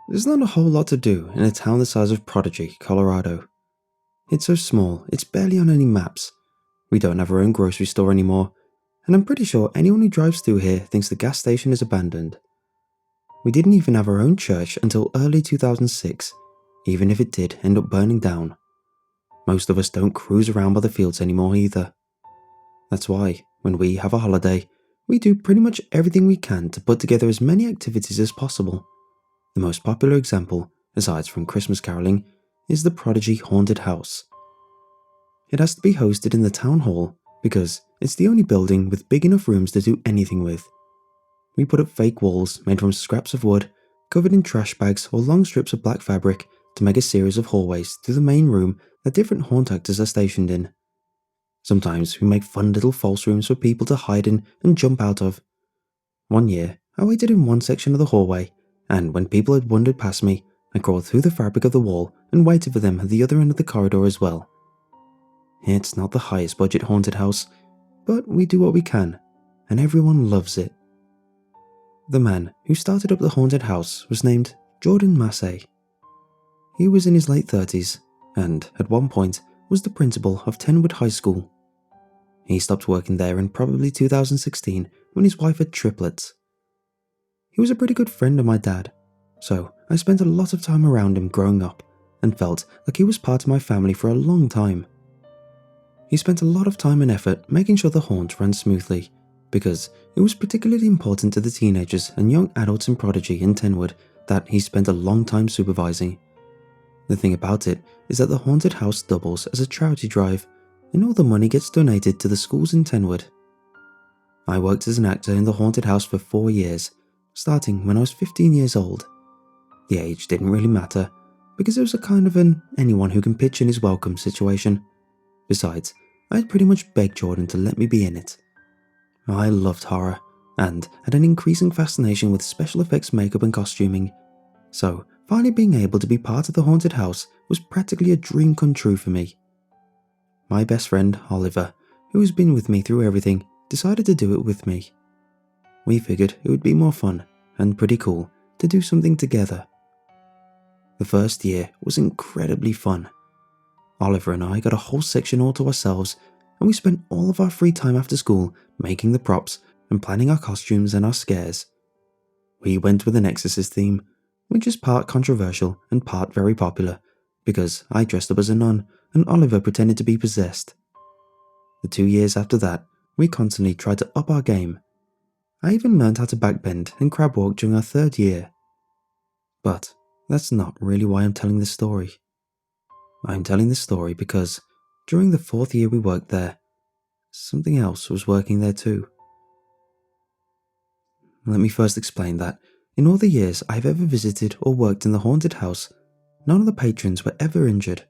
There's not a whole lot to do in a town the size of Prodigy, Colorado. It's so small, it's barely on any maps. We don't have our own grocery store anymore, and I'm pretty sure anyone who drives through here thinks the gas station is abandoned. We didn't even have our own church until early 2006, even if it did end up burning down. Most of us don't cruise around by the fields anymore either. That's why, when we have a holiday, we do pretty much everything we can to put together as many activities as possible. The most popular example, aside from Christmas caroling, is the Prodigy Haunted House. It has to be hosted in the town hall because it's the only building with big enough rooms to do anything with. We put up fake walls made from scraps of wood, covered in trash bags or long strips of black fabric to make a series of hallways through the main room that different haunt actors are stationed in. Sometimes we make fun little false rooms for people to hide in and jump out of. One year, I waited in one section of the hallway, and when people had wandered past me, I crawled through the fabric of the wall and waited for them at the other end of the corridor as well. It's not the highest budget haunted house, but we do what we can, and everyone loves it. The man who started up the haunted house was named Jordan Massey. He was in his late 30s, and at one point was the principal of Tenwood High School. He stopped working there in probably 2016 when his wife had triplets. He was a pretty good friend of my dad, so I spent a lot of time around him growing up and felt like he was part of my family for a long time. He spent a lot of time and effort making sure the haunt ran smoothly because it was particularly important to the teenagers and young adults in Prodigy and Tenwood that he spent a long time supervising. The thing about it is that the haunted house doubles as a charity drive, and all the money gets donated to the schools in Tenwood. I worked as an actor in the haunted house for 4 years, starting when I was 15 years old. The age didn't really matter, because it was a kind of an anyone who can pitch in is welcome situation. Besides, I had pretty much begged Jordan to let me be in it. I loved horror, and had an increasing fascination with special effects makeup and costuming, so finally being able to be part of the haunted house was practically a dream come true for me. My best friend, Oliver, who has been with me through everything, decided to do it with me. We figured it would be more fun, and pretty cool, to do something together. The first year was incredibly fun. Oliver and I got a whole section all to ourselves, and we spent all of our free time after school making the props and planning our costumes and our scares. We went with an exorcist theme, which is part controversial and part very popular, because I dressed up as a nun and Oliver pretended to be possessed. The 2 years after that, we constantly tried to up our game. I even learned how to backbend and crab walk during our 3rd year. But that's not really why I'm telling this story. I'm telling this story because during the 4th year we worked there, something else was working there too. Let me first explain that in all the years I've ever visited or worked in the haunted house, none of the patrons were ever injured.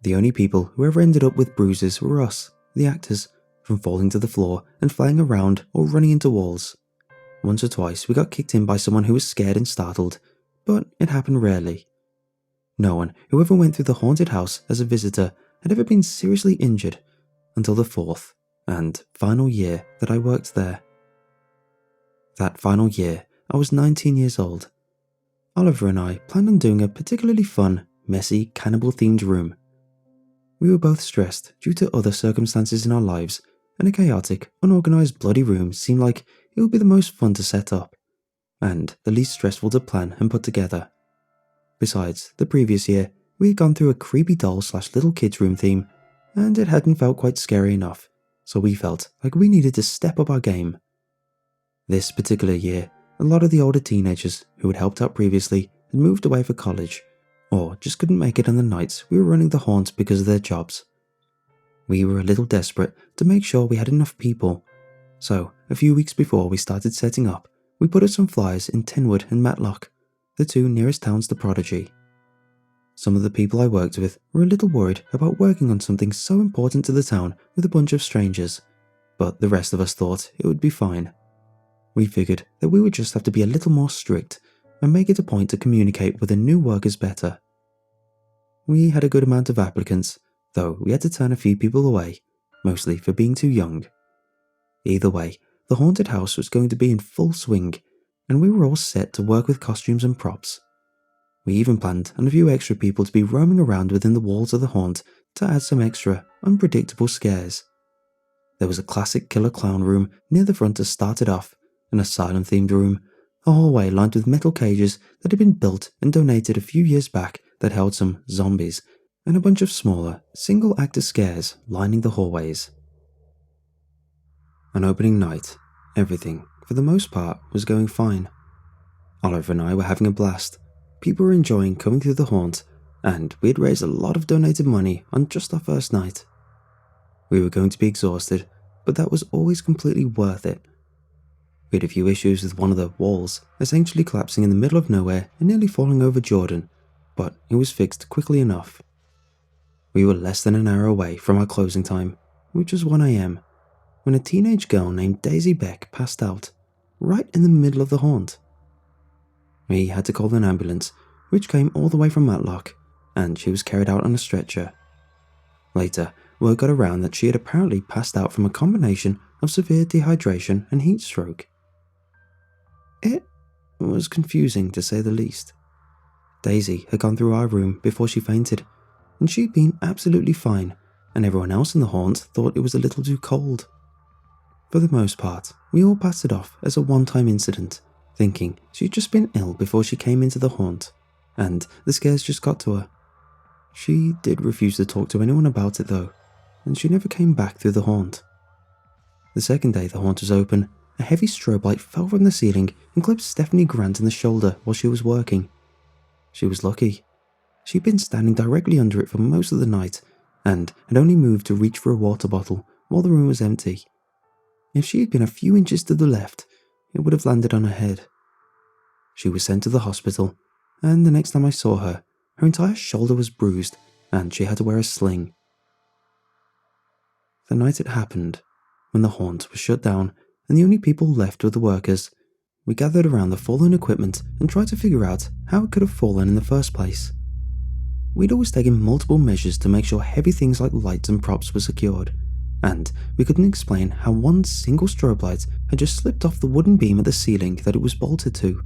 The only people who ever ended up with bruises were us, the actors, from falling to the floor and flying around or running into walls. Once or twice we got kicked in by someone who was scared and startled, but it happened rarely. No one who ever went through the haunted house as a visitor had ever been seriously injured until the 4th and final year that I worked there. That final year, I was 19 years old. Oliver and I planned on doing a particularly fun, messy, cannibal-themed room. We were both stressed due to other circumstances in our lives, and a chaotic, unorganized bloody room seemed like it would be the most fun to set up, and the least stressful to plan and put together. Besides, the previous year, we had gone through a creepy doll/little kids room theme, and it hadn't felt quite scary enough, so we felt like we needed to step up our game. This particular year, a lot of the older teenagers who had helped out previously had moved away for college, or just couldn't make it on the nights we were running the haunt because of their jobs. We were a little desperate to make sure we had enough people, so a few weeks before we started setting up, we put up some flyers in Tenwood and Matlock, the 2 nearest towns to Prodigy. Some of the people I worked with were a little worried about working on something so important to the town with a bunch of strangers, but the rest of us thought it would be fine. We figured that we would just have to be a little more strict and make it a point to communicate with the new workers better. We had a good amount of applicants, though we had to turn a few people away, mostly for being too young. Either way, the haunted house was going to be in full swing, and we were all set to work with costumes and props. We even planned on a few extra people to be roaming around within the walls of the haunt to add some extra, unpredictable scares. There was a classic killer clown room near the front to start it off, an asylum-themed room, a hallway lined with metal cages that had been built and donated a few years back that held some zombies, and a bunch of smaller, single-actor scares lining the hallways. On opening night, everything, for the most part, was going fine. Oliver and I were having a blast. People were enjoying coming through the haunt, and we had raised a lot of donated money on just our first night. We were going to be exhausted, but that was always completely worth it. We had a few issues with one of the walls, essentially collapsing in the middle of nowhere and nearly falling over Jordan, but it was fixed quickly enough. We were less than an hour away from our closing time, which was 1 a.m, when a teenage girl named Daisy Beck passed out, right in the middle of the haunt. We had to call an ambulance, which came all the way from Matlock, and she was carried out on a stretcher. Later, word got around that she had apparently passed out from a combination of severe dehydration and heat stroke. It was confusing, to say the least. Daisy had gone through our room before she fainted, and she'd been absolutely fine, and everyone else in the haunt thought it was a little too cold. For the most part, we all passed it off as a one-time incident, thinking she'd just been ill before she came into the haunt, and the scares just got to her. She did refuse to talk to anyone about it though, and she never came back through the haunt. The second day the haunt was open, a heavy strobe light fell from the ceiling and clipped Stephanie Grant in the shoulder while she was working. She was lucky. She'd been standing directly under it for most of the night, and had only moved to reach for a water bottle while the room was empty. If she had been a few inches to the left, it would have landed on her head. She was sent to the hospital, and the next time I saw her, her entire shoulder was bruised and she had to wear a sling. The night it happened, when the haunt was shut down and the only people left were the workers, we gathered around the fallen equipment and tried to figure out how it could have fallen in the first place. We'd always taken multiple measures to make sure heavy things like lights and props were secured, and we couldn't explain how one single strobe light had just slipped off the wooden beam at the ceiling that it was bolted to.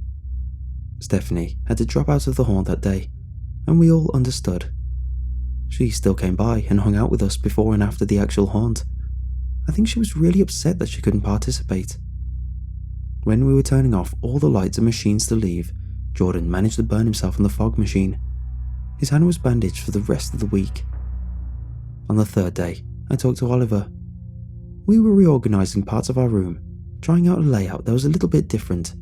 Stephanie had to drop out of the haunt that day, and we all understood. She still came by and hung out with us before and after the actual haunt. I think she was really upset that she couldn't participate. When we were turning off all the lights and machines to leave, Jordan managed to burn himself on the fog machine. His hand was bandaged for the rest of the week. On the third day, I talked to Oliver. We were reorganizing parts of our room, trying out a layout that was a little bit different.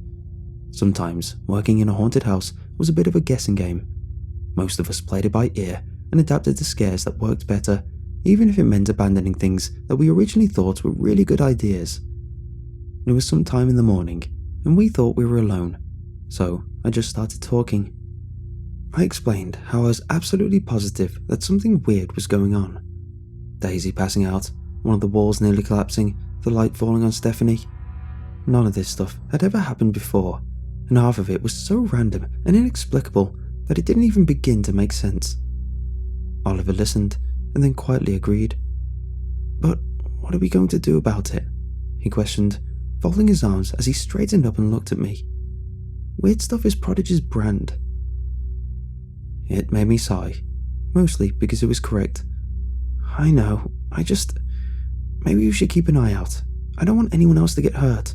Sometimes, working in a haunted house was a bit of a guessing game. Most of us played it by ear and adapted to scares that worked better, even if it meant abandoning things that we originally thought were really good ideas. It was some time in the morning, and we thought we were alone, so I just started talking. I explained how I was absolutely positive that something weird was going on. Daisy passing out, one of the walls nearly collapsing, the light falling on Stephanie. None of this stuff had ever happened before, and half of it was so random and inexplicable that it didn't even begin to make sense. Oliver listened, and then quietly agreed. "But what are we going to do about it?" he questioned, folding his arms as he straightened up and looked at me. "Weird stuff is Prodigy's brand." It made me sigh, mostly because it was correct. "I know, maybe you should keep an eye out. I don't want anyone else to get hurt.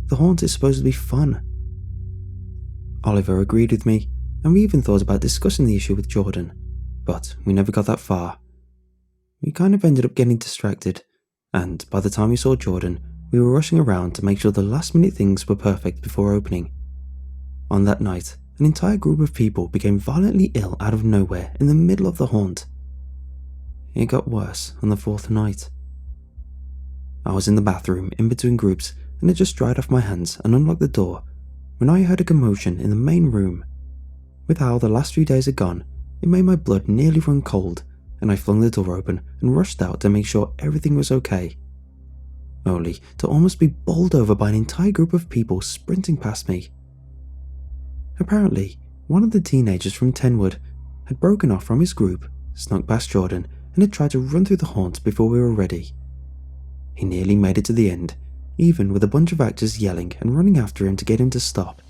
The haunt is supposed to be fun." Oliver agreed with me, and we even thought about discussing the issue with Jordan, but we never got that far. We kind of ended up getting distracted, and by the time we saw Jordan, we were rushing around to make sure the last-minute things were perfect before opening. On that night, an entire group of people became violently ill out of nowhere in the middle of the haunt. It got worse on the fourth night. I was in the bathroom in between groups and had just dried off my hands and unlocked the door when I heard a commotion in the main room. With how the last few days had gone, it made my blood nearly run cold, and I flung the door open and rushed out to make sure everything was okay, only to almost be bowled over by an entire group of people sprinting past me. Apparently, one of the teenagers from Tenwood had broken off from his group, snuck past Jordan, and had tried to run through the haunt before we were ready. He nearly made it to the end, even with a bunch of actors yelling and running after him to get him to stop.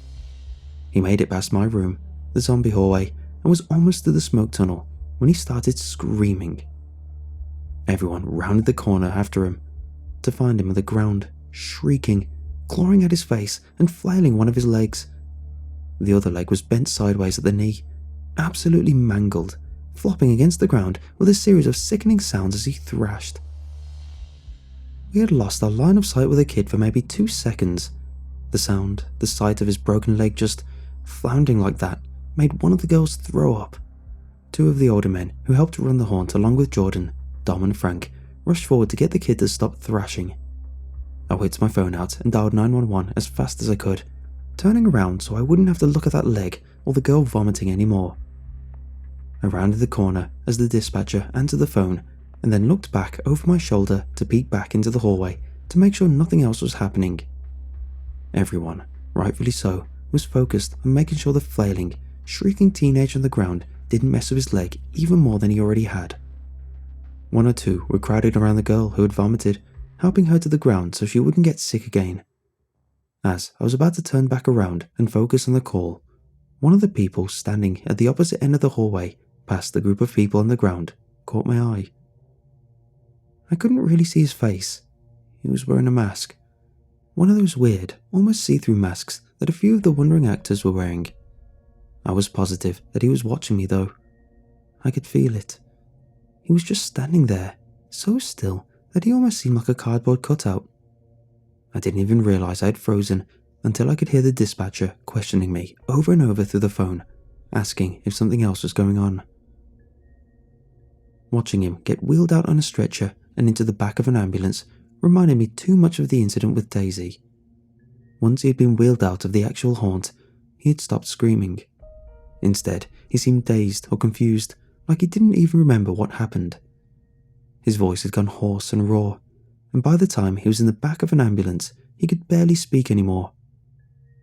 He made it past my room, the zombie hallway, and was almost to the smoke tunnel when he started screaming. Everyone rounded the corner after him, to find him on the ground, shrieking, clawing at his face and flailing one of his legs. The other leg was bent sideways at the knee, absolutely mangled, flopping against the ground with a series of sickening sounds as he thrashed. We had lost our line of sight with the kid for maybe 2 seconds. The sound, the sight of his broken leg just floundering like that, made one of the girls throw up. 2 of the older men who helped run the haunt along with Jordan, Dom and Frank rushed forward to get the kid to stop thrashing. I whipped my phone out and dialed 911 as fast as I could, turning around so I wouldn't have to look at that leg or the girl vomiting anymore. I rounded the corner as the dispatcher answered the phone and then looked back over my shoulder to peek back into the hallway to make sure nothing else was happening. Everyone, rightfully so, was focused on making sure the flailing, shrieking teenager on the ground didn't mess with his leg even more than he already had. 1 or 2 were crowded around the girl who had vomited, helping her to the ground so she wouldn't get sick again. As I was about to turn back around and focus on the call, one of the people standing at the opposite end of the hallway past the group of people on the ground caught my eye. I couldn't really see his face. He was wearing a mask. One of those weird, almost see-through masks that a few of the wandering actors were wearing. I was positive that he was watching me though. I could feel it. He was just standing there, so still that he almost seemed like a cardboard cutout. I didn't even realize I had frozen until I could hear the dispatcher questioning me over and over through the phone, asking if something else was going on. Watching him get wheeled out on a stretcher and into the back of an ambulance reminded me too much of the incident with Daisy. Once he had been wheeled out of the actual haunt, he had stopped screaming. Instead, he seemed dazed or confused, like he didn't even remember what happened. His voice had gone hoarse and raw, and by the time he was in the back of an ambulance, he could barely speak anymore.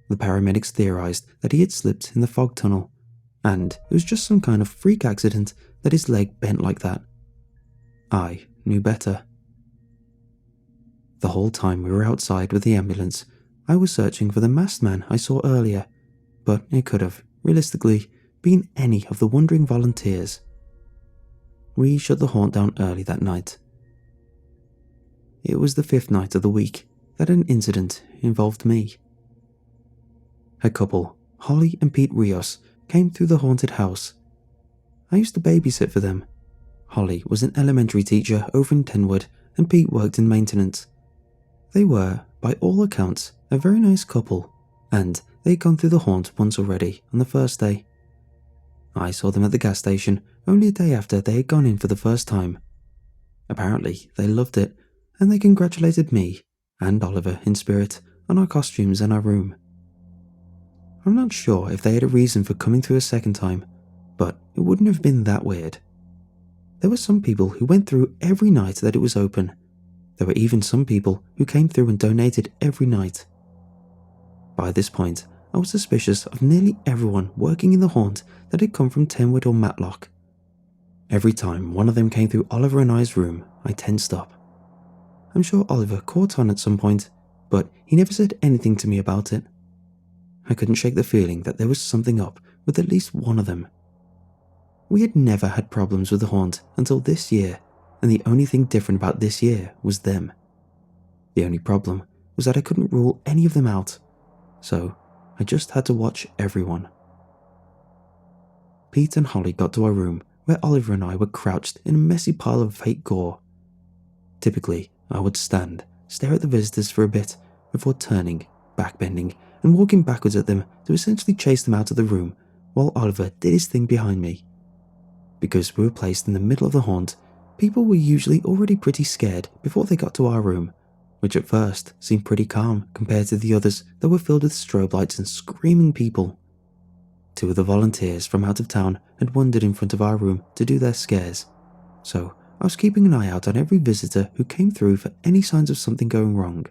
The paramedics theorized that he had slipped in the fog tunnel, and it was just some kind of freak accident that his leg bent like that. I knew better. The whole time we were outside with the ambulance, I was searching for the masked man I saw earlier, but it could have, realistically, been any of the wandering volunteers. We shut the haunt down early that night. It was the 5th night of the week that an incident involved me. A couple, Holly and Pete Rios, came through the haunted house. I used to babysit for them. Holly was an elementary teacher over in Tenwood and Pete worked in maintenance. They were, by all accounts, a very nice couple, and they'd gone through the haunt once already on the first day. I saw them at the gas station only a day after they had gone in for the first time. Apparently, they loved it, and they congratulated me and Oliver in spirit on our costumes and our room. I'm not sure if they had a reason for coming through a second time, but it wouldn't have been that weird. There were some people who went through every night that it was open. There were even some people who came through and donated every night. By this point, I was suspicious of nearly everyone working in the haunt that had come from Tenwood or Matlock. Every time one of them came through Oliver and I's room, I tensed up. I'm sure Oliver caught on at some point, but he never said anything to me about it. I couldn't shake the feeling that there was something up with at least one of them. We had never had problems with the haunt until this year, and the only thing different about this year was them. The only problem was that I couldn't rule any of them out, so I just had to watch everyone. Pete and Holly got to our room where Oliver and I were crouched in a messy pile of fake gore. Typically, I would stand, stare at the visitors for a bit, before turning, backbending, and walking backwards at them to essentially chase them out of the room, while Oliver did his thing behind me. Because we were placed in the middle of the haunt, people were usually already pretty scared before they got to our room, which at first seemed pretty calm compared to the others that were filled with strobe lights and screaming people. 2 of the volunteers from out of town had wandered in front of our room to do their scares, so I was keeping an eye out on every visitor who came through for any signs of something going wrong.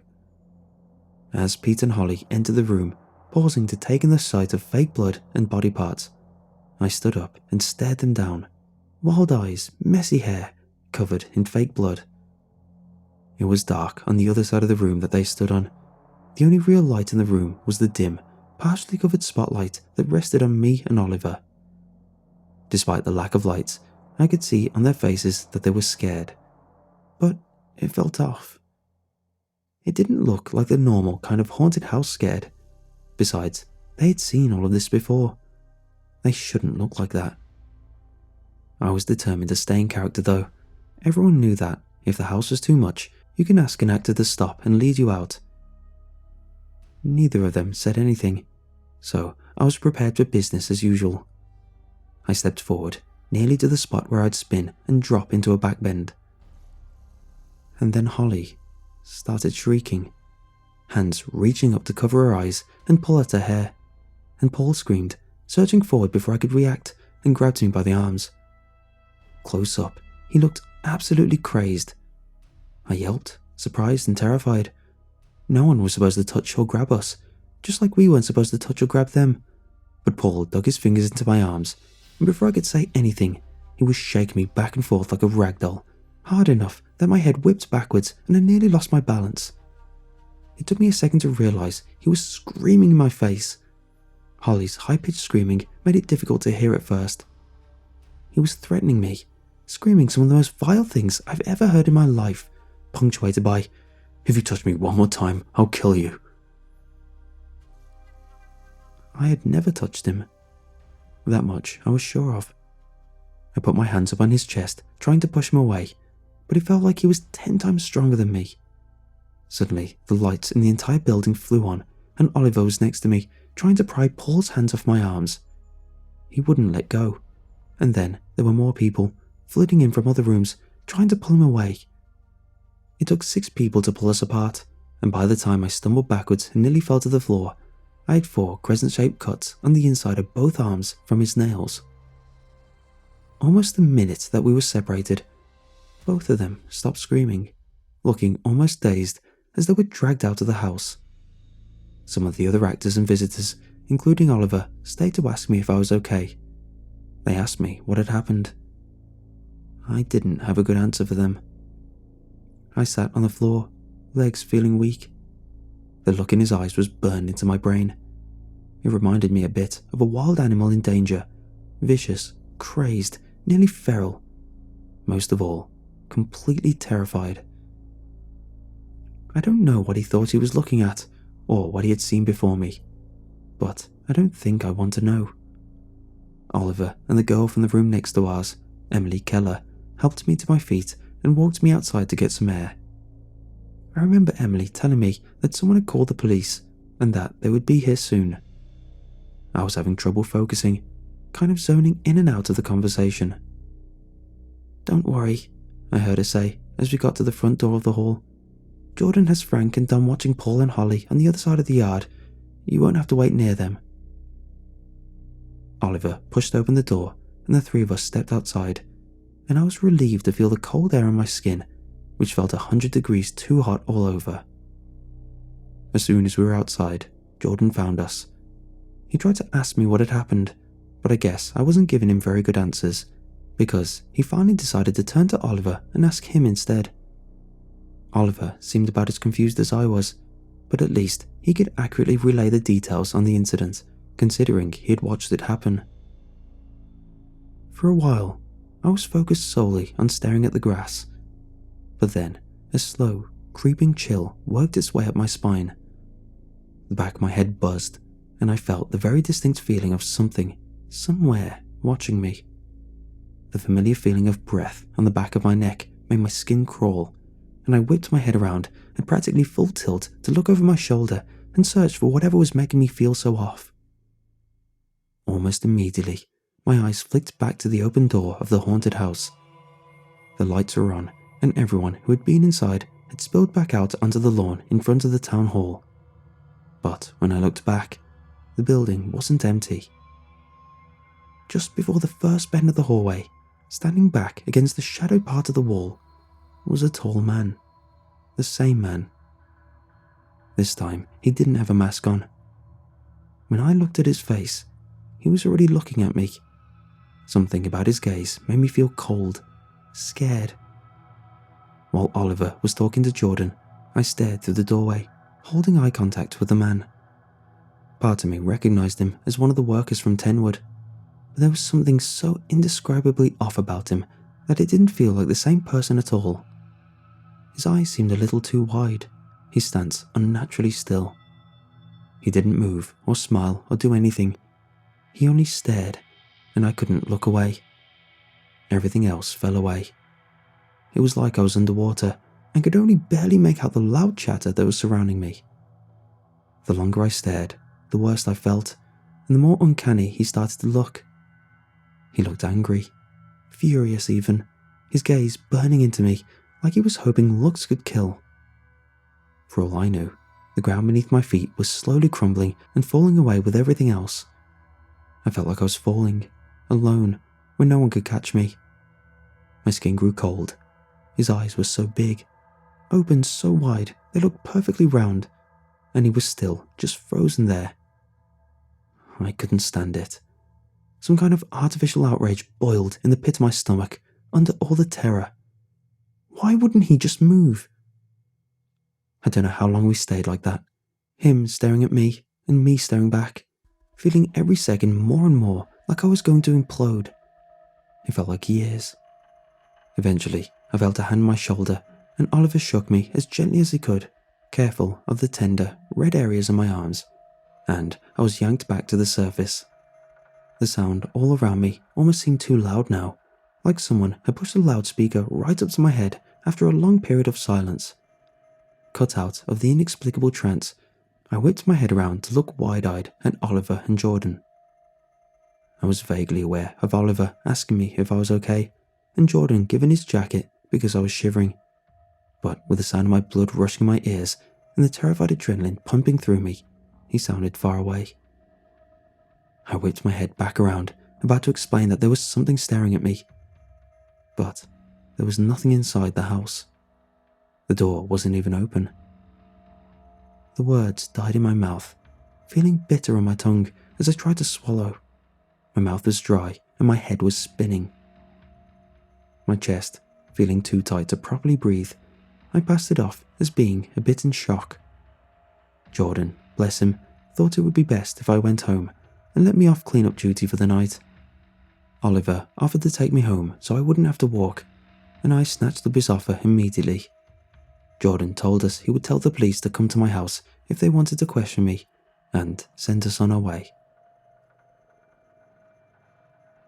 As Pete and Holly entered the room, pausing to take in the sight of fake blood and body parts, I stood up and stared them down, wild eyes, messy hair, covered in fake blood. It was dark on the other side of the room that they stood on. The only real light in the room was the dim, partially covered spotlight that rested on me and Oliver. Despite the lack of lights, I could see on their faces that they were scared, but it felt off. It didn't look like the normal kind of haunted house scared. Besides, they had seen all of this before. They shouldn't look like that. I was determined to stay in character though. Everyone knew that, if the house was too much, you can ask an actor to stop and lead you out. Neither of them said anything, so I was prepared for business as usual. I stepped forward, nearly to the spot where I'd spin and drop into a back bend. And then Holly started shrieking, hands reaching up to cover her eyes and pull at her hair, and Paul screamed, surging forward before I could react, and grabbed me by the arms. Close up, he looked absolutely crazed. I yelped, surprised and terrified. No one was supposed to touch or grab us, just like we weren't supposed to touch or grab them. But Paul dug his fingers into my arms, and before I could say anything, he was shaking me back and forth like a rag doll, hard enough that my head whipped backwards and I nearly lost my balance. It took me a second to realize he was screaming in my face. Holly's high-pitched screaming made it difficult to hear at first. He was threatening me, screaming some of the most vile things I've ever heard in my life, punctuated by, "If you touch me one more time, I'll kill you." I had never touched him. That much I was sure of. I put my hands up on his chest, trying to push him away, but it felt like he was 10 times stronger than me. Suddenly, the lights in the entire building flew on, and Oliver was next to me, trying to pry Paul's hands off my arms. He wouldn't let go, and then there were more people, flooding in from other rooms, trying to pull him away. It took 6 people to pull us apart, and by the time I stumbled backwards and nearly fell to the floor, I had 4 crescent-shaped cuts on the inside of both arms from his nails. Almost the minute that we were separated, both of them stopped screaming, looking almost dazed as they were dragged out of the house. Some of the other actors and visitors, including Oliver, stayed to ask me if I was okay. They asked me what had happened. I didn't have a good answer for them. I sat on the floor, legs feeling weak. The look in his eyes was burned into my brain. It reminded me a bit of a wild animal in danger, vicious, crazed, nearly feral. Most of all, completely terrified. I don't know what he thought he was looking at, or what he had seen before me, but I don't think I want to know. Oliver and the girl from the room next to ours, Emily Keller, helped me to my feet and walked me outside to get some air. I remember Emily telling me that someone had called the police and that they would be here soon. I was having trouble focusing, kind of zoning in and out of the conversation. "Don't worry," I heard her say as we got to the front door of the hall. "Jordan has Frank and Don watching Paul and Holly on the other side of the yard. You won't have to wait near them." Oliver pushed open the door and the 3 of us stepped outside, and I was relieved to feel the cold air on my skin, which felt 100 degrees too hot all over. As soon as we were outside, Jordan found us. He tried to ask me what had happened, but I guess I wasn't giving him very good answers, because he finally decided to turn to Oliver and ask him instead. Oliver seemed about as confused as I was, but at least he could accurately relay the details on the incident, considering he had watched it happen. For a while, I was focused solely on staring at the grass, but then a slow, creeping chill worked its way up my spine. The back of my head buzzed, and I felt the very distinct feeling of something, somewhere, watching me. The familiar feeling of breath on the back of my neck made my skin crawl, and I whipped my head around at practically full tilt to look over my shoulder and search for whatever was making me feel so off. Almost immediately, my eyes flicked back to the open door of the haunted house. The lights were on, and everyone who had been inside had spilled back out onto the lawn in front of the town hall. But when I looked back, the building wasn't empty. Just before the first bend of the hallway, standing back against the shadowed part of the wall, was a tall man. The same man. This time, he didn't have a mask on. When I looked at his face, he was already looking at me. Something about his gaze made me feel cold, scared. While Oliver was talking to Jordan, I stared through the doorway, holding eye contact with the man. Part of me recognised him as one of the workers from Tenwood, but there was something so indescribably off about him that it didn't feel like the same person at all. His eyes seemed a little too wide, his stance unnaturally still. He didn't move or smile or do anything. He only stared, and I couldn't look away. Everything else fell away. It was like I was underwater and could only barely make out the loud chatter that was surrounding me. The longer I stared, the worse I felt, and the more uncanny he started to look. He looked angry, furious even, his gaze burning into me like he was hoping looks could kill. For all I knew, the ground beneath my feet was slowly crumbling and falling away with everything else. I felt like I was falling, alone, where no one could catch me. My skin grew cold. His eyes were so big, opened so wide they looked perfectly round, and he was still just frozen there. I couldn't stand it. Some kind of artificial outrage boiled in the pit of my stomach under all the terror. Why wouldn't he just move? I don't know how long we stayed like that, him staring at me and me staring back, feeling every second more and more like I was going to implode. It felt like years. Eventually, I felt a hand on my shoulder and Oliver shook me as gently as he could, careful of the tender, red areas on my arms, and I was yanked back to the surface. The sound all around me almost seemed too loud now, like someone had pushed a loudspeaker right up to my head after a long period of silence. Cut out of the inexplicable trance, I whipped my head around to look wide-eyed at Oliver and Jordan. I was vaguely aware of Oliver asking me if I was okay, and Jordan giving his jacket because I was shivering. But with the sound of my blood rushing my ears and the terrified adrenaline pumping through me, he sounded far away. I whipped my head back around, about to explain that there was something staring at me. But there was nothing inside the house. The door wasn't even open. The words died in my mouth, feeling bitter on my tongue as I tried to swallow. My mouth was dry and my head was spinning. My chest, feeling too tight to properly breathe, I passed it off as being a bit in shock. Jordan, bless him, thought it would be best if I went home and let me off clean-up duty for the night. Oliver offered to take me home so I wouldn't have to walk, and I snatched up his offer immediately. Jordan told us he would tell the police to come to my house if they wanted to question me, and sent us on our way.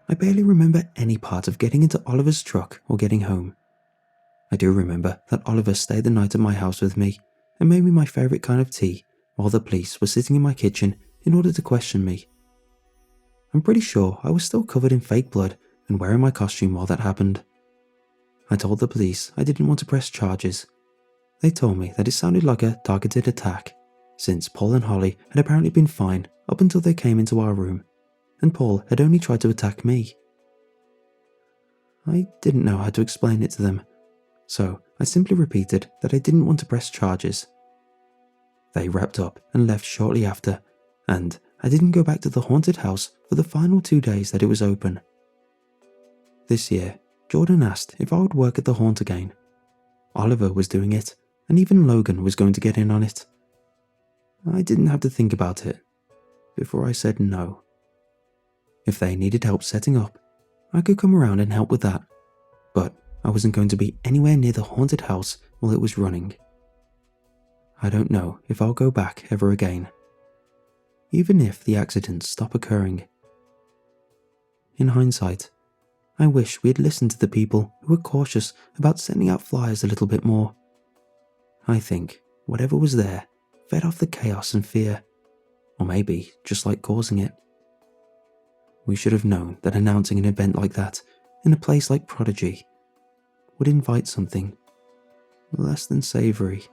I barely remember any part of getting into Oliver's truck or getting home. I do remember that Oliver stayed the night at my house with me and made me my favourite kind of tea while the police were sitting in my kitchen in order to question me. I'm pretty sure I was still covered in fake blood and wearing my costume while that happened. I told the police I didn't want to press charges. They told me that it sounded like a targeted attack, since Paul and Holly had apparently been fine up until they came into our room, and Paul had only tried to attack me. I didn't know how to explain it to them, so I simply repeated that I didn't want to press charges. They wrapped up and left shortly after, and I didn't go back to the haunted house for the final 2 days that it was open. This year, Jordan asked if I would work at the haunt again. Oliver was doing it, and even Logan was going to get in on it. I didn't have to think about it before I said no. If they needed help setting up, I could come around and help with that, but I wasn't going to be anywhere near the haunted house while it was running. I don't know if I'll go back ever again, even if the accidents stop occurring. In hindsight, I wish we had listened to the people who were cautious about sending out flyers a little bit more. I think whatever was there fed off the chaos and fear, or maybe just like causing it. We should have known that announcing an event like that in a place like Prodigy would invite something less than savoury.